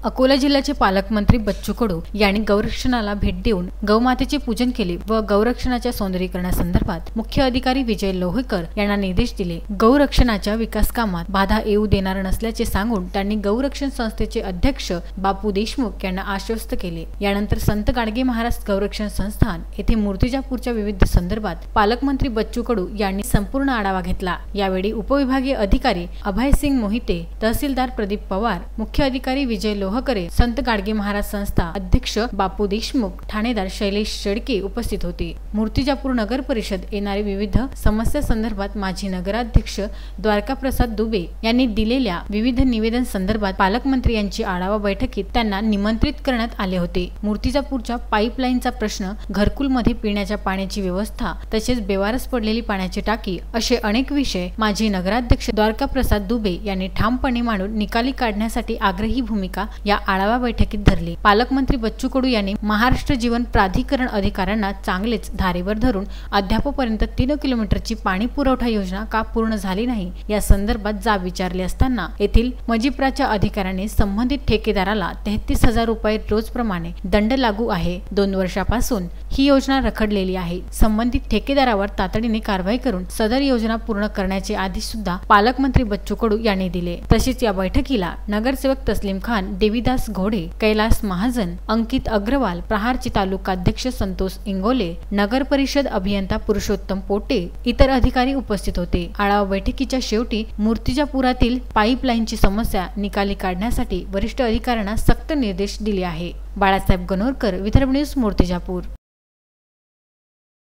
अकोला जिल्ह्याचे पालकमंत्री बच्चू कडू यांनी गौरक्षणाला भेट देऊन गौमातेचे पूजन केले व गौरक्षणाच्या सौंदर्यीकरणासंदर्भात मुख्य अधिकारी विजय लोहेकर यांना निर्देश दिले। गौरक्षणाच्या विकास कामात बाधा येऊ देणार नसल्याचे सांगून त्यांनी गौरक्षण संस्थेचे अध्यक्ष बापू देशमुख यांना आश्वस्त केले। यानंतर संत गाडगे महाराज गौरक्षण संस्थान येथे मूर्तिजापूरच्या विविध संदर्भात पालकमंत्री बच्चू कडू यांनी संपूर्ण आढावा घेतला। यावेळी उपविभागीय अधिकारी अभयसिंग मोहिते, तहसीलदार प्रदीप पवार, मुख्य अधिकारी विजय लोहकरे, संत गाडगे महाराज संस्था अध्यक्ष बापू देशमुख, ठाणेदार शैलेश शेळके उपस्थित होते। मूर्तिजापूर नगर परिषद येणारी विविध समस्या संदर्भात माजी नगराध्यक्ष द्वारकाप्रसाद दुबे यांनी दिलेल्या विविध निवेदन संदर्भात पालकमंत्री यांची आढावा बैठकीत त्यांना निमंत्रित करण्यात आले होते। मूर्तिजापूरच्या पाईपलाईनचा प्रश्न, घरकुलमध्ये पिण्याच्या पाण्याची व्यवस्था, तसेच बेवारस पडलेली पाण्याची टाकी असे अनेक विषय माजी नगराध्यक्ष द्वारकाप्रसाद दुबे यांनी ठामपणे मांडून निकाली काढण्यासाठी आग्रही भूमिका या आढावा बैठकीत धरली। पालकमंत्री बच्चू कडू यांनी महाराष्ट्र जीवन प्राधिकरण अधिकाऱ्यांना चांगलेच धारेवर धरून अद्यापपर्यंत 3 किलोमीटरची पाणी पुरवठा योजना का पूर्ण झाली नाही या संदर्भात जाब विचारले असताना येथील मजिप्राच्या अधिकाऱ्यांनी संबंधित ठेकेदाराला 33,000 रुपये रोजप्रमाणे दंड लागू आहे। 2 वर्षापासून ही योजना रखडलेली आहे। संबंधित ठेकेदारावर तातडीने कारवाई करून सदर योजना पूर्ण करण्याचे आदेश सुद्धा पालकमंत्री बच्चू कडू यांनी दिले। तसेच या बैठकीला नगरसेवक तस्लीम खान, देवीदास घोडे, कैलास महाजन, अंकित अग्रवाल, प्रहारचे तालुकाध्यक्ष संतोष इंगोले, नगर परिषद अभियंता पुरुषोत्तम पोटे, इतर अधिकारी उपस्थित होते। आढावा बैठकीच्या शेवटी मूर्तिजापुरातील पाईपलाईनची समस्या निकाली काढण्यासाठी वरिष्ठ अधिकाऱ्यांना सक्त निर्देश दिले आहे। बाळासाहेब गणोरकर, विदर्भ न्यूज, मूर्तिजापूर।